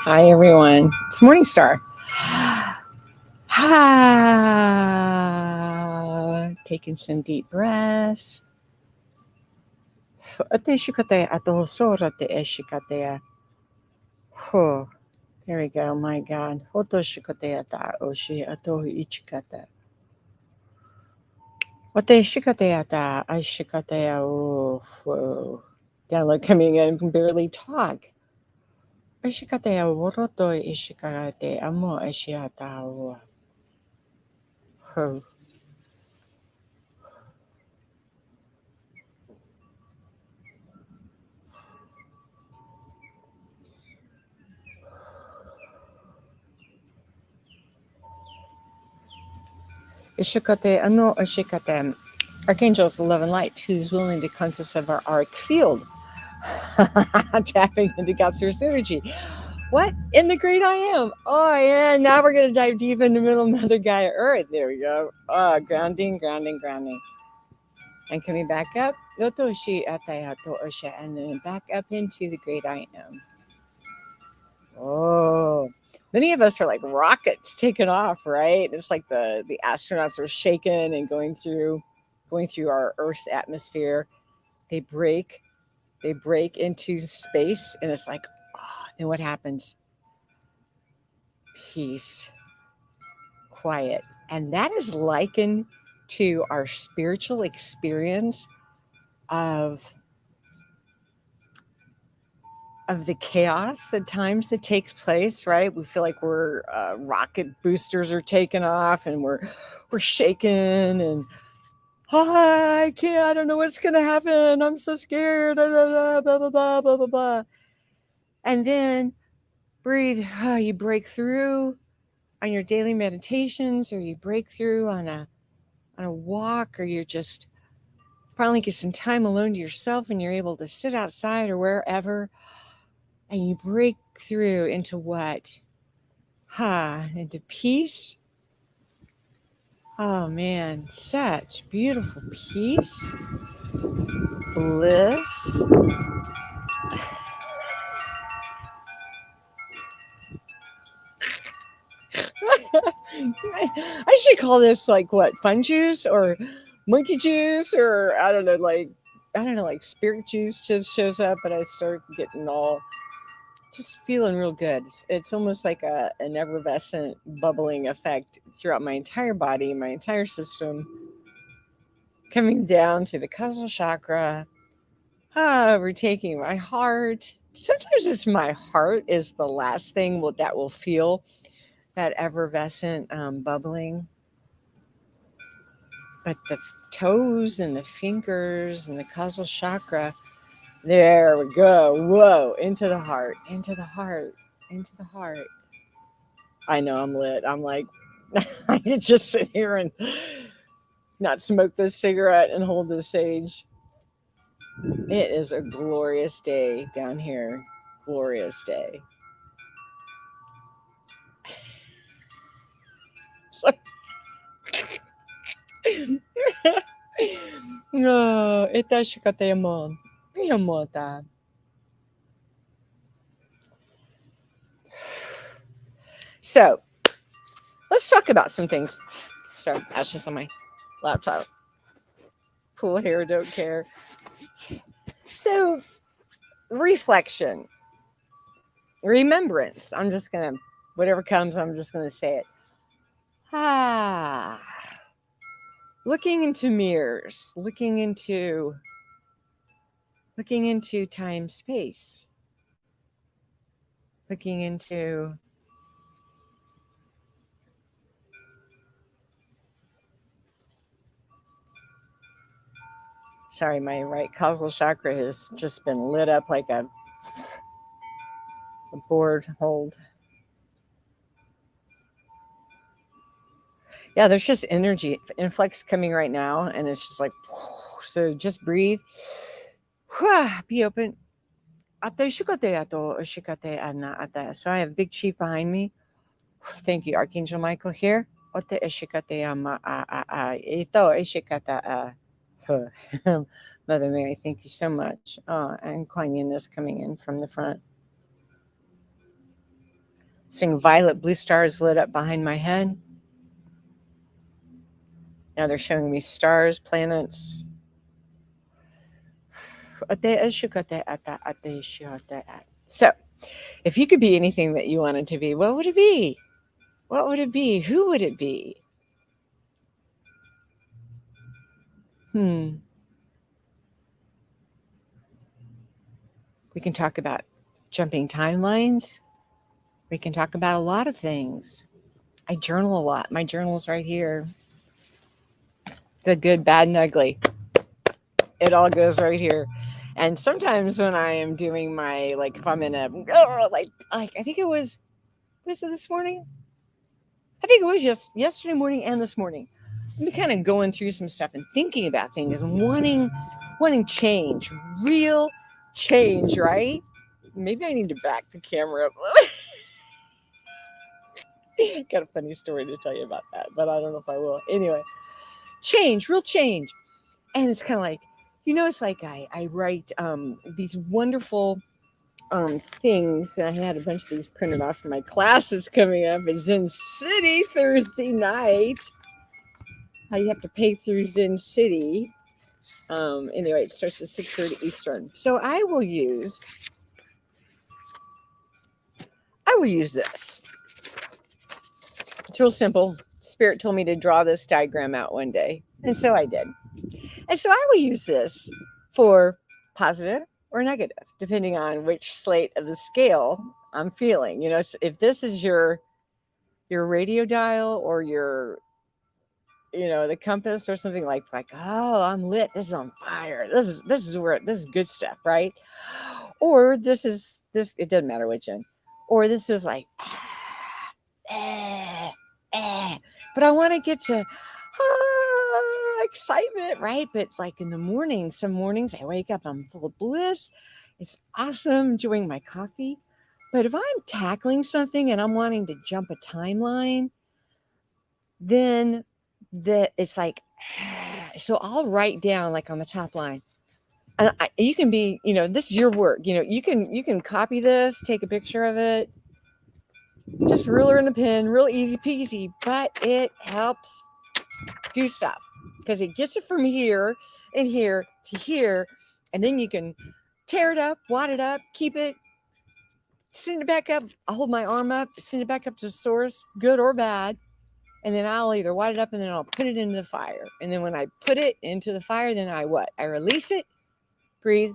Hi, everyone. It's Morningstar. Taking some deep breaths. There we go. My God. Della coming in can barely talk. Archangels of love and light, who's willing to cleanse us of our auric field. Tapping into God's energy. What? In the great I am. Oh, yeah. Now we're going to dive deep into middle mother Gaia Earth. There we go. Grounding. And coming back up. And then back up into the great I am. Oh, many of us are like rockets taking off, right? It's like the astronauts are shaking and going through our Earth's atmosphere. They break into space, and it's like, then what happens? Peace, quiet. And that is likened to our spiritual experience of the chaos at times that takes place, right? We feel like we're rocket boosters are taking off, and we're shaking, and I can't, I don't know what's gonna happen. I'm so scared. Blah blah blah blah blah blah blah. And then breathe. You break through on your daily meditations, or you break through on a walk, or you're just finally get some time alone to yourself, and you're able to sit outside or wherever, and you break through into what? Into peace. Oh man, such beautiful peace, bliss. I should call this like what? Fun juice or monkey juice, or I don't know, like spirit juice just shows up, and I start getting all just feeling real good. It's almost like an effervescent bubbling effect throughout my entire body, my entire system, coming down through the causal chakra, overtaking my heart. Sometimes it's my heart is the last thing that will feel that effervescent bubbling. But the toes and the fingers and the causal chakra, there we go. Whoa, into the heart, into the heart, into the heart. I know I'm lit. I'm like, I could just sit here and not smoke this cigarette and hold the stage. It is a glorious day down here. Glorious day. No, ita shikate mo. Miyamota. So, let's talk about some things. Sorry, that's just on my laptop. Cool hair, don't care. So, reflection, remembrance. I'm just going to, whatever comes, I'm just going to say it. Looking into mirrors, looking into time, space, looking into sorry, my right causal chakra has just been lit up like a board hold. Yeah, there's just energy influx coming right now, and it's just like, so just breathe, be open. So I have Big Chief behind me. Thank you, Archangel Michael here. Mother Mary, thank you so much. And Kuan Yin is coming in from the front. Seeing violet blue stars lit up behind my head. Now they're showing me stars, planets. So, if you could be anything that you wanted to be, what would it be? What would it be? Who would it be? We can talk about jumping timelines. We can talk about a lot of things. I journal a lot. My journal's right here. The good, bad, and ugly. It all goes right here. And sometimes when I am doing my, like, if I'm in a, like I think it was it this morning? I think it was just yesterday morning and this morning. I'm kind of going through some stuff and thinking about things and wanting change, real change, right? Maybe I need to back the camera up. Got a funny story to tell you about that, but I don't know if I will. Anyway, change, real change. And it's kind of like, it's like I write these wonderful things. And I had a bunch of these printed off for my classes coming up at Zen City Thursday night. How you have to pay through Zen City. Anyway, it starts at 6:30 Eastern. So I will use this. It's real simple. Spirit told me to draw this diagram out one day, and so I did. And so I will use this for positive or negative, depending on which slate of the scale I'm feeling. If this is your radio dial or your the compass or something like, oh, I'm lit. This is on fire. This is good stuff, right? Or this, it doesn't matter which end. Or this is like, but I want to get to excitement, right? But like in the morning, some mornings I wake up, I'm full of bliss. It's awesome, enjoying my coffee. But if I'm tackling something and I'm wanting to jump a timeline, then it's like, so I'll write down like on the top line, and you can be, this is your work. You can copy this, take a picture of it, just ruler and a pen, real easy peasy, but it helps do stuff because it gets it from here and here to here, and then you can tear it up, wad it up, keep it, send it back up. I'll hold my arm up, send it back up to the source, good or bad. And then I'll either wad it up and then I'll put it into the fire. And then when I put it into the fire, then I release it, breathe,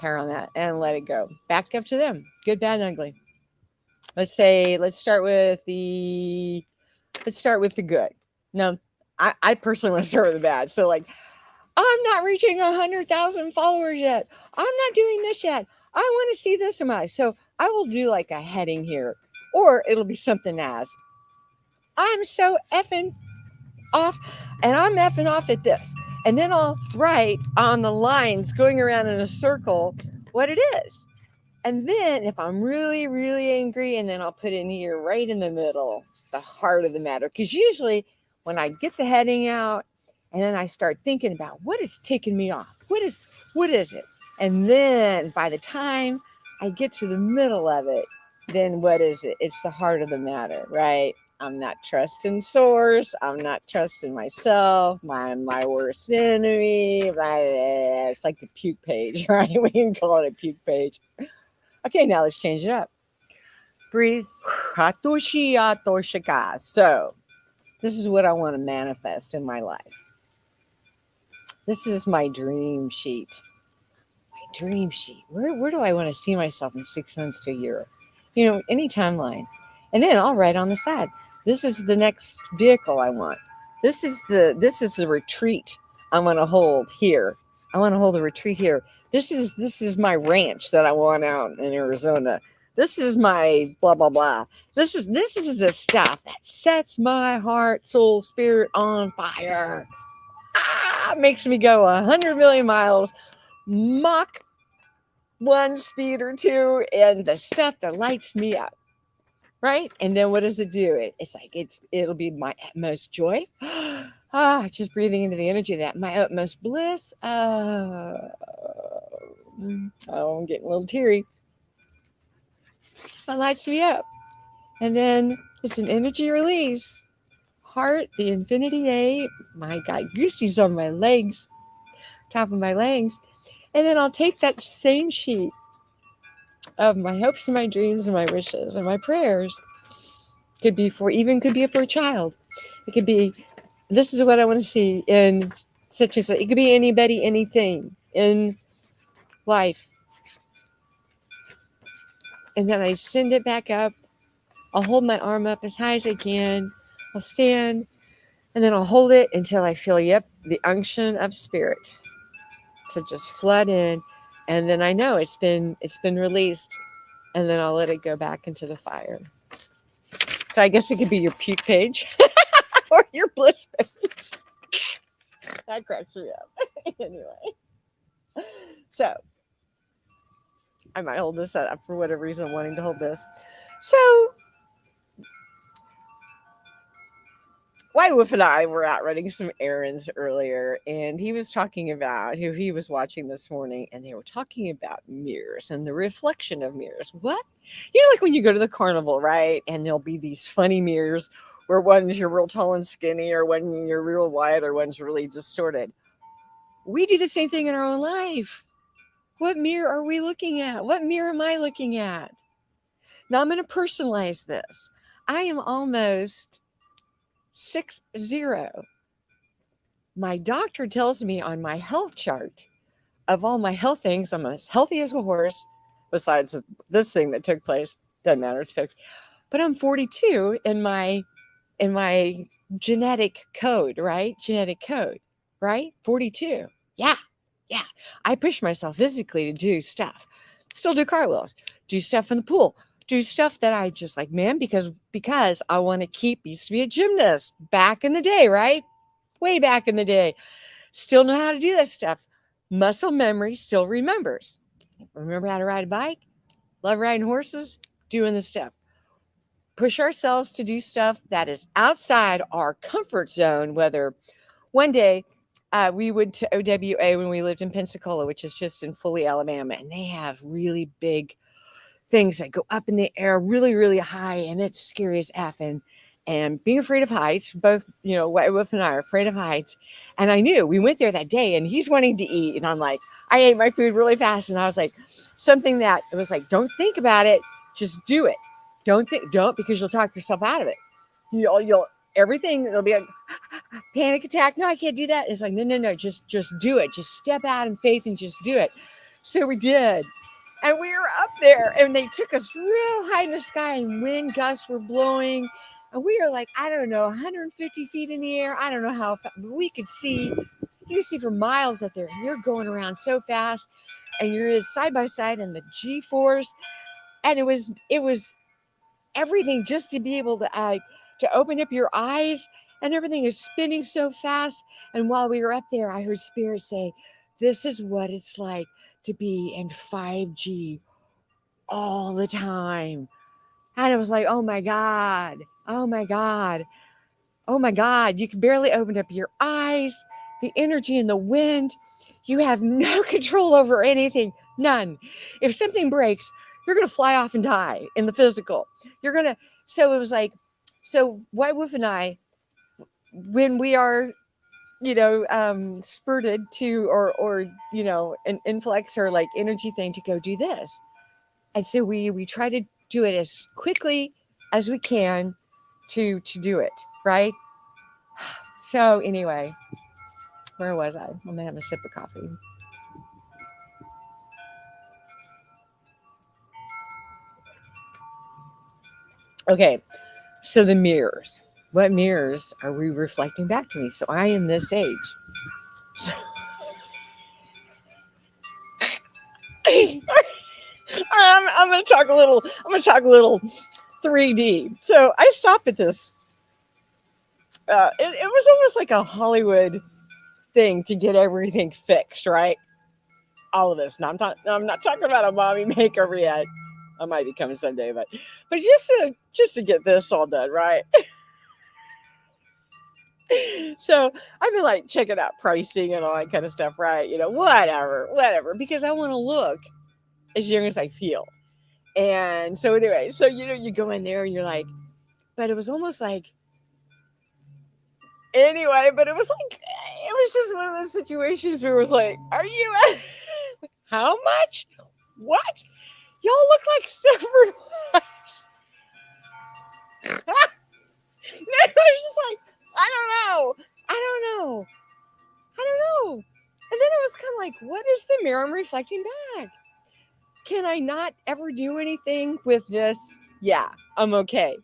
power on that, and let it go. Back up to them. Good, bad, and ugly. Let's start with the good. No, I personally want to start with the bad. So like, I'm not reaching 100,000 followers yet. I'm not doing this yet. I want to see this in my life. So I will do like a heading here, or it'll be something as, I'm so effing off, and I'm effing off at this. And then I'll write on the lines going around in a circle what it is. And then if I'm really, really angry, and then I'll put in here right in the middle, the heart of the matter. Because usually when I get the heading out and then I start thinking about what is ticking me off, what is it? And then by the time I get to the middle of it, then what is it? It's the heart of the matter, right? I'm not trusting source. I'm not trusting myself. I'm my worst enemy. It's like the puke page, right? We can call it a puke page. Okay, now let's change it up. Breathe. So this is what I want to manifest in my life. This is my dream sheet. My dream sheet. Where do I want to see myself in 6 months to a year? Any timeline. And then I'll write on the side, this is the next vehicle I want. This is the retreat I want to hold here. I want to hold a retreat here. This is my ranch that I want out in Arizona. This is my blah blah blah. This is the stuff that sets my heart, soul, spirit on fire. Makes me go 100 million miles, Mach 1 speed or 2, and the stuff that lights me up. Right? And then what does it do? It's like it'll be my utmost joy. Just breathing into the energy of that. My utmost bliss. I'm getting a little teary. That lights me up. And then it's an energy release. Heart, the infinity eight. My God, goosey's on my legs, top of my legs. And then I'll take that same sheet of my hopes and my dreams and my wishes and my prayers. Could be for a child. It could be, this is what I want to see in such and such. It could be anybody, anything in life. And then I send it back up. I'll hold my arm up as high as I can. I'll stand, and then I'll hold it until I feel, the unction of spirit to just flood in. And then I know it's been released, and then I'll let it go back into the fire. So I guess it could be your puke page or your bliss page. That cracks me up. Anyway. So I might hold this up for whatever reason I'm wanting to hold this. So White Wolf and I were out running some errands earlier, and he was talking about who he was watching this morning, and they were talking about mirrors and the reflection of mirrors. What? Like when you go to the carnival, right? And there'll be these funny mirrors where one's you're real tall and skinny, or one you're real wide, or one's really distorted. We do the same thing in our own life. What mirror are we looking at? What mirror am I looking at? Now I'm going to personalize this. I am almost 6'0". My doctor tells me on my health chart, of all my health things, I'm as healthy as a horse, besides this thing that took place. Doesn't matter, it's fixed. But I'm 42 in my genetic code, right? 42. Yeah. I push myself physically to do stuff. Still do cartwheels, do stuff in the pool, do stuff that I just like, man, because I want to used to be a gymnast back in the day, right? Way back in the day. Still know how to do that stuff. Muscle memory still remembers. Remember how to ride a bike? Love riding horses? Doing the stuff. Push ourselves to do stuff that is outside our comfort zone, whether one day we went to OWA when we lived in Pensacola, which is just in Foley, Alabama, and they have really big things that go up in the air really, really high, and it's scary as F. And being afraid of heights, both, White Wolf and I are afraid of heights. And I knew we went there that day, and he's wanting to eat. And I'm like, I ate my food really fast. And I was like, something that it was like, don't think about it. Just do it. Don't because you'll talk yourself out of it. You'll everything. It'll be a panic attack. No, I can't do that. It's like, no. Just do it. Just step out in faith and just do it. So we did. And we were up there, and they took us real high in the sky, and wind gusts were blowing. And we were like, I don't know, 150 feet in the air. I don't know how fast, but we could see. You could see for miles up there. And you're going around so fast, and you're side by side in the G-force. And it was everything just to be able to open up your eyes, and everything is spinning so fast. And while we were up there, I heard Spirit say, this is what it's like to be in 5G all the time. And it was like, oh my God. You can barely open up your eyes. The energy and the wind, you have no control over anything. None. If something breaks, you're going to fly off and die in the physical. So it was like, so White Wolf and I, when we are, spurted to, or an influx or like energy thing to go do this. And so we try to do it as quickly as we can to do it, right? So anyway, where was I? I'm gonna have a sip of coffee. Okay, so the mirrors. What mirrors are we reflecting back to me? So I am this age. So I'm gonna talk a little 3D. So I stopped at this. It was almost like a Hollywood thing to get everything fixed, right? All of this. Now I'm not talking about a mommy makeover yet. I might be coming someday, but just to get this all done, right? So I've been like checking out pricing and all that kind of stuff, right? Whatever, because I want to look as young as I feel. And so anyway, so you go in there and you're like, but it was almost like, anyway, but it was just one of those situations where it was like, are you how much? What? Y'all look like Stepford Wives. It was just like, I don't know. And then I was kind of like, what is the mirror I'm reflecting back? Can I not ever do anything with this? Yeah, I'm okay.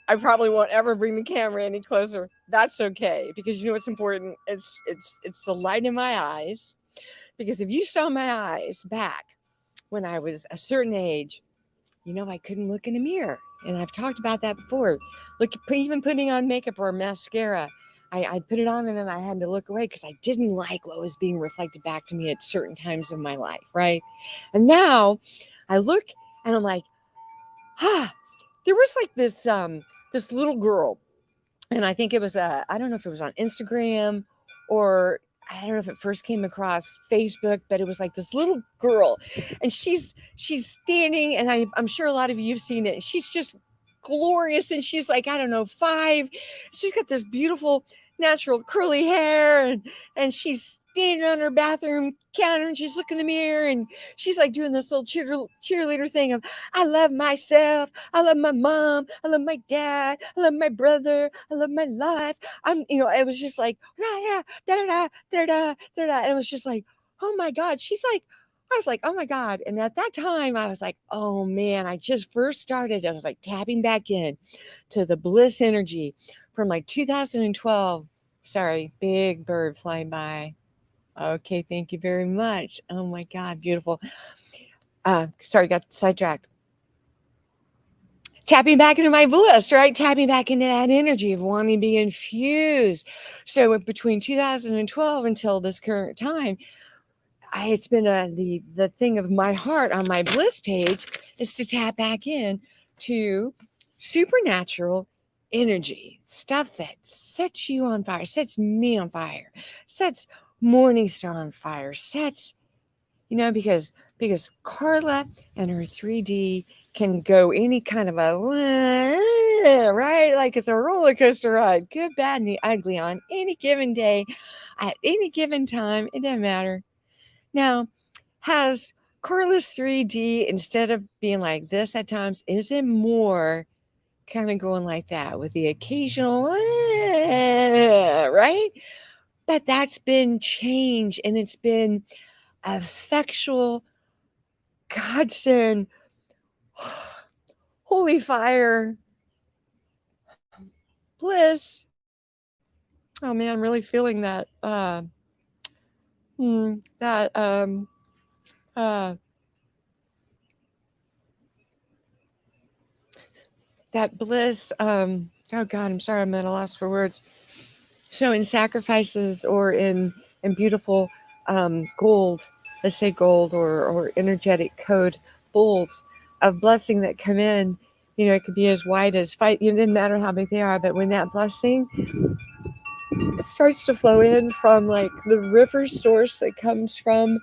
I probably won't ever bring the camera any closer. That's okay, because you know what's important? It's the light in my eyes. Because if you saw my eyes back when I was a certain age, I couldn't look in a mirror. And I've talked about that before. Look, even putting on makeup or mascara, I put it on and then I had to look away because I didn't like what was being reflected back to me at certain times in my life, right? And now I look and I'm like, there was like this little girl, and I think it was I don't know if it was on Instagram or I don't know if it first came across Facebook, but it was like this little girl, and she's standing, and I'm sure a lot of you have seen it. She's just glorious, and she's like, I don't know, 5. She's got this beautiful natural curly hair, and she's standing on her bathroom counter, and she's looking in the mirror, and she's like doing this little cheerleader thing of, I love myself, I love my mom, I love my dad, I love my brother, I love my life. It was just like, da da da da da da da, and it was just like, oh my God, I was like, oh my God. And at that time, I was like, oh man, I just first started. I was like tapping back in to the bliss energy from like 2012. Sorry, big bird flying by. Okay, thank you very much. Oh my God, beautiful. Sorry, got sidetracked. Tapping back into my bliss, right? Tapping back into that energy of wanting to be infused. So between 2012 until this current time, it's been the thing of my heart on my bliss page is to tap back in to supernatural energy, stuff that sets you on fire, sets me on fire, sets Morningstar on fire, sets, because Carla and her 3D can go any kind of a right, like it's a roller coaster ride, good, bad, and the ugly on any given day, at any given time. It doesn't matter. Now, has Carla's 3D, instead of being like this at times, is it more kind of going like that with the occasional, right? But that's been changed, and it's been effectual godsend, holy fire, bliss. Oh man, I'm really feeling that. That that bliss. Oh God, I'm sorry, I'm at a loss for words. So in sacrifices or in beautiful gold, let's say gold or energetic code bowls of blessing that come in, it could be as wide as 5. It didn't matter how big they are, but when that blessing, it starts to flow in from like the river source that comes from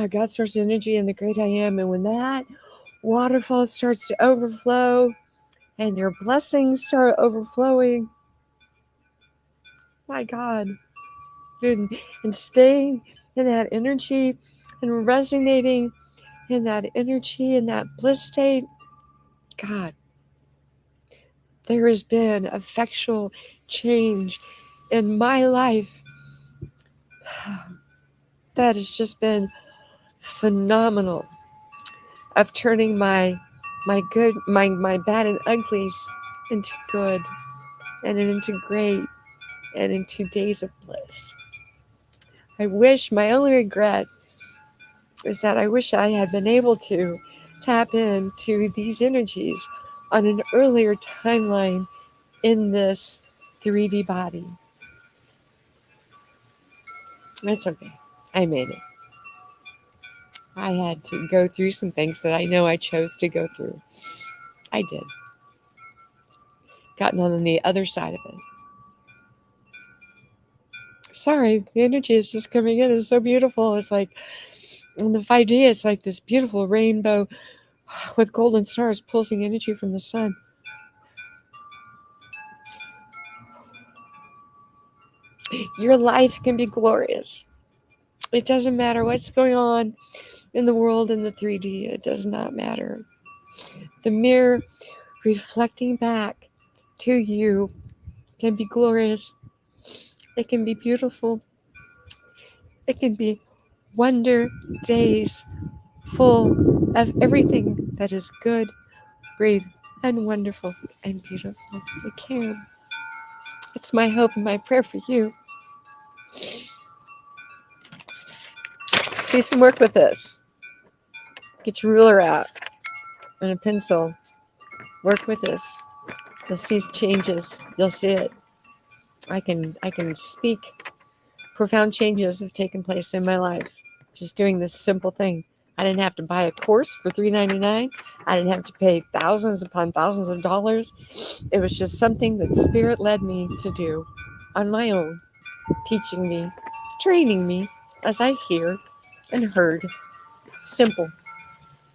God's source energy and the great I am, and when that waterfall starts to overflow and your blessings start overflowing, my God, dude, and staying in that energy and resonating in that energy, in that bliss state, God, there has been effectual change in my life that has just been phenomenal, of turning my good, my bad and uglies into good, and into great, and into days of bliss. I wish, my only regret is that I wish I had been able to tap into these energies on an earlier timeline in this 3D body. It's okay. I made it. I had to go through some things that I know I chose to go through. I did. Gotten on the other side of it. Sorry, the energy is just coming in. It's so beautiful. It's like, in the 5D, it's like this beautiful rainbow with golden stars pulsing energy from the sun. Your life can be glorious. It doesn't matter what's going on in the world in the 3D. It does not matter. The mirror reflecting back to you can be glorious. It can be beautiful. It can be wonder days full of everything that is good, brave, and wonderful and beautiful. It can. It's my hope and my prayer for you. Do some work with this. Get your ruler out and a pencil. Work with this. You'll see changes. You'll see it. I can speak. Profound changes have taken place in my life just doing this simple thing. I didn't have to buy a course for $3.99. I didn't have to pay thousands upon thousands of dollars. It was just something that Spirit led me to do on my own, teaching me, training me as I hear and heard. Simple.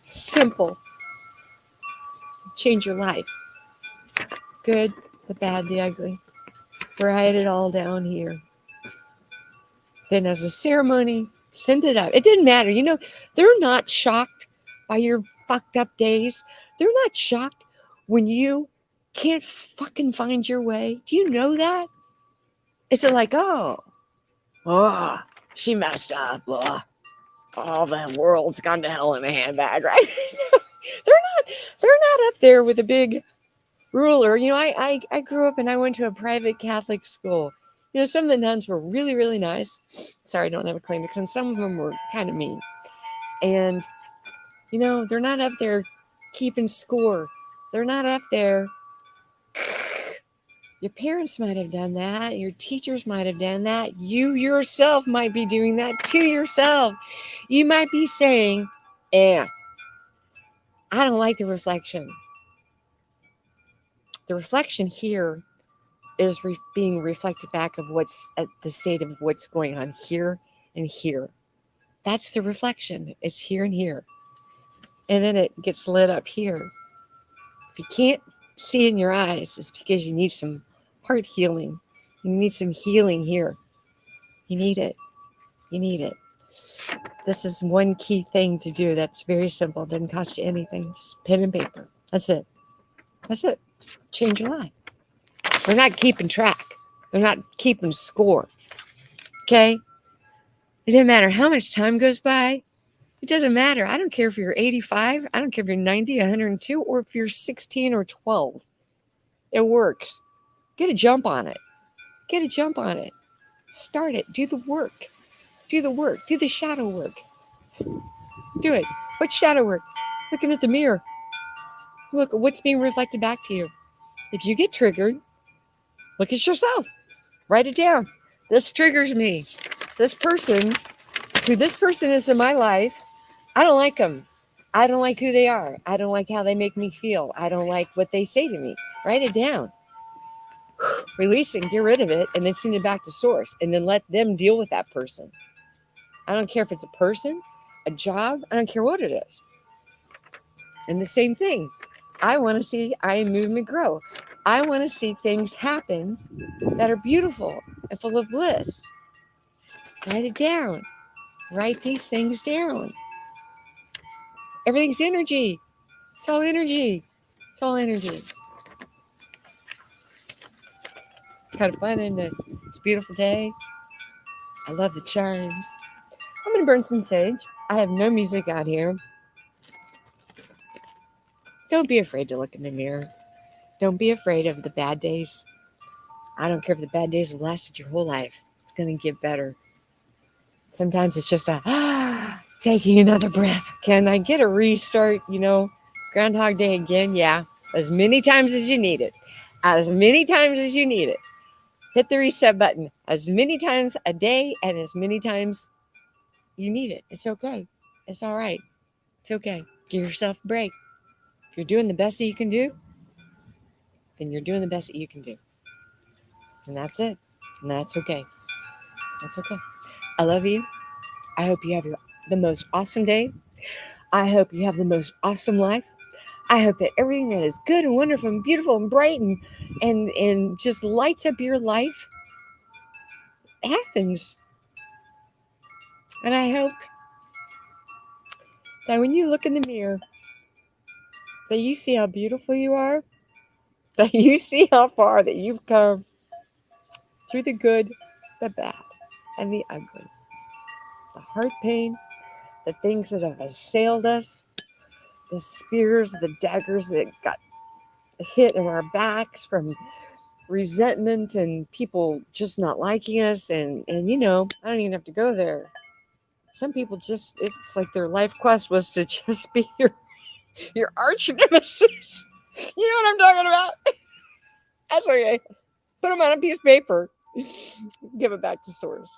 Simple. Change your life. Good, the bad, the ugly. Write it all down here. Then as a ceremony, send it out. It didn't matter. You know, they're not shocked by your fucked up days. They're not shocked when you can't fucking find your way. Do you know that? Is it like, oh, she messed up. Oh, the world's gone to hell in a handbag, right? they're not up there with a big ruler. You know, I grew up and I went to a private Catholic school. You know, some of the nuns were really, really nice. Sorry, I don't have a claim because some of them were kind of mean. And, you know, they're not up there keeping score. They're not up there. Your parents might have done that. Your teachers might have done that. You yourself might be doing that to yourself. You might be saying, I don't like the reflection. The reflection here is being reflected back of what's at the state of what's going on here and here. That's the reflection. It's here and here. And then it gets lit up here. If you can't see in your eyes, it's because you need some heart healing. You need some healing here. You need it. You need it. This is one key thing to do that's very simple. It doesn't cost you anything. Just pen and paper. That's it. That's it. Change your life. We're not keeping track. They're not keeping score. Okay? It doesn't matter how much time goes by. It doesn't matter. I don't care if you're 85. I don't care if you're 90, 102, or if you're 16 or 12. It works. Get a jump on it. Get a jump on it. Start it. Do the work. Do the work. Do the shadow work. Do it. What's shadow work? Looking at the mirror. Look at what's being reflected back to you. If you get triggered, look at yourself. Write it down. This triggers me. This person, who this person is in my life, I don't like them. I don't like who they are. I don't like how they make me feel. I don't like what they say to me. Write it down. Release it, get rid of it, and then send it back to source. And then let them deal with that person. I don't care if it's a person, a job. I don't care what it is. And the same thing. I want to see I movement grow. I want to see things happen that are beautiful and full of bliss. Write it down. Write these things down. Everything's energy. It's all energy. It's all energy. Kind of fun, isn't it? It's a beautiful day. I love the chimes. I'm going to burn some sage. I have no music out here. Don't be afraid to look in the mirror. Don't be afraid of the bad days. I don't care if the bad days have lasted your whole life. It's going to get better. Sometimes it's just taking another breath. Can I get a restart? You know, Groundhog Day again? Yeah. As many times as you need it. As many times as you need it. Hit the reset button as many times a day and as many times you need it. It's okay. It's all right. It's okay. Give yourself a break. If you're doing the best that you can do, then you're doing the best that you can do. And that's it. And that's okay. That's okay. I love you. I hope you have the most awesome day. I hope you have the most awesome life. I hope that everything that is good and wonderful and beautiful and bright and just lights up your life happens. And I hope that when you look in the mirror, that you see how beautiful you are, that you see how far that you've come through the good, the bad, and the ugly, the heart pain, the things that have assailed us, the spears, the daggers that got hit in our backs from resentment and people just not liking us. And I don't even have to go there. Some people just, it's like their life quest was to just be your arch nemesis. You know what I'm talking about? That's okay. Put them on a piece of paper. Give it back to source.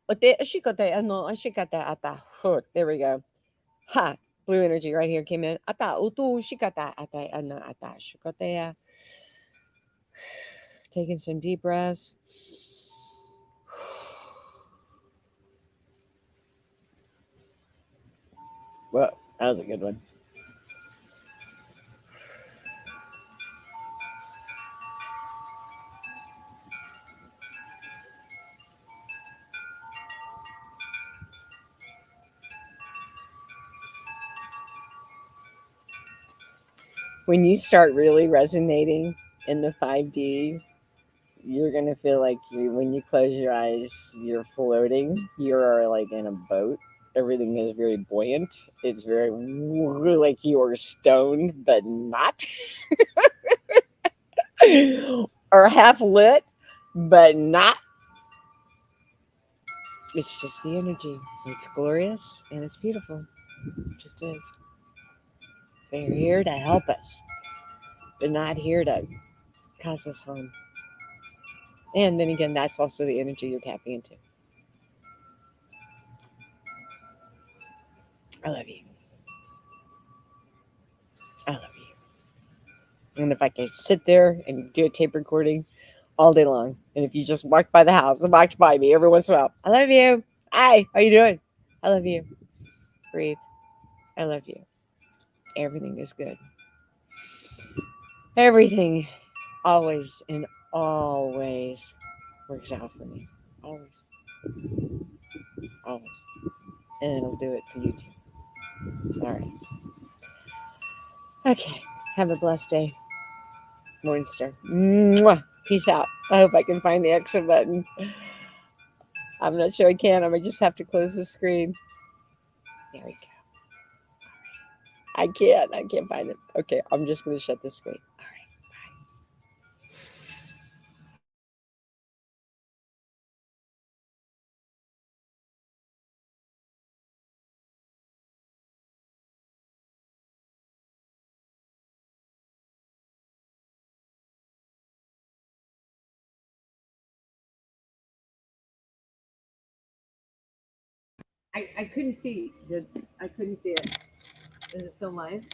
There we go. Ha! Blue energy right here came in. Taking some deep breaths. Whoa, that was a good one. When you start really resonating in the 5D, you're going to feel like when you close your eyes, you're floating. You're like in a boat. Everything is very buoyant. It's very like you are stoned, but not. Or half lit, but not. It's just the energy. It's glorious and it's beautiful. It just is. They're here to help us. They're not here to cause us harm. And then again, that's also the energy you're tapping into. I love you. I love you. And if I can sit there and do a tape recording all day long, and if you just walked by the house and walked by me every once in a while, I love you. Hi, how you doing? I love you. Breathe. I love you. Everything is good. Everything always and always works out for me. Always. Always. And it'll do it for you too. All right. Okay. Have a blessed day. Morningstar. Mwah. Peace out. I hope I can find the exit button. I'm not sure I can. I might just have to close the screen. There we go. I can't. I can't find it. Okay. I'm just going to shut the screen. All right. I couldn't see. I couldn't see it. Is it still live?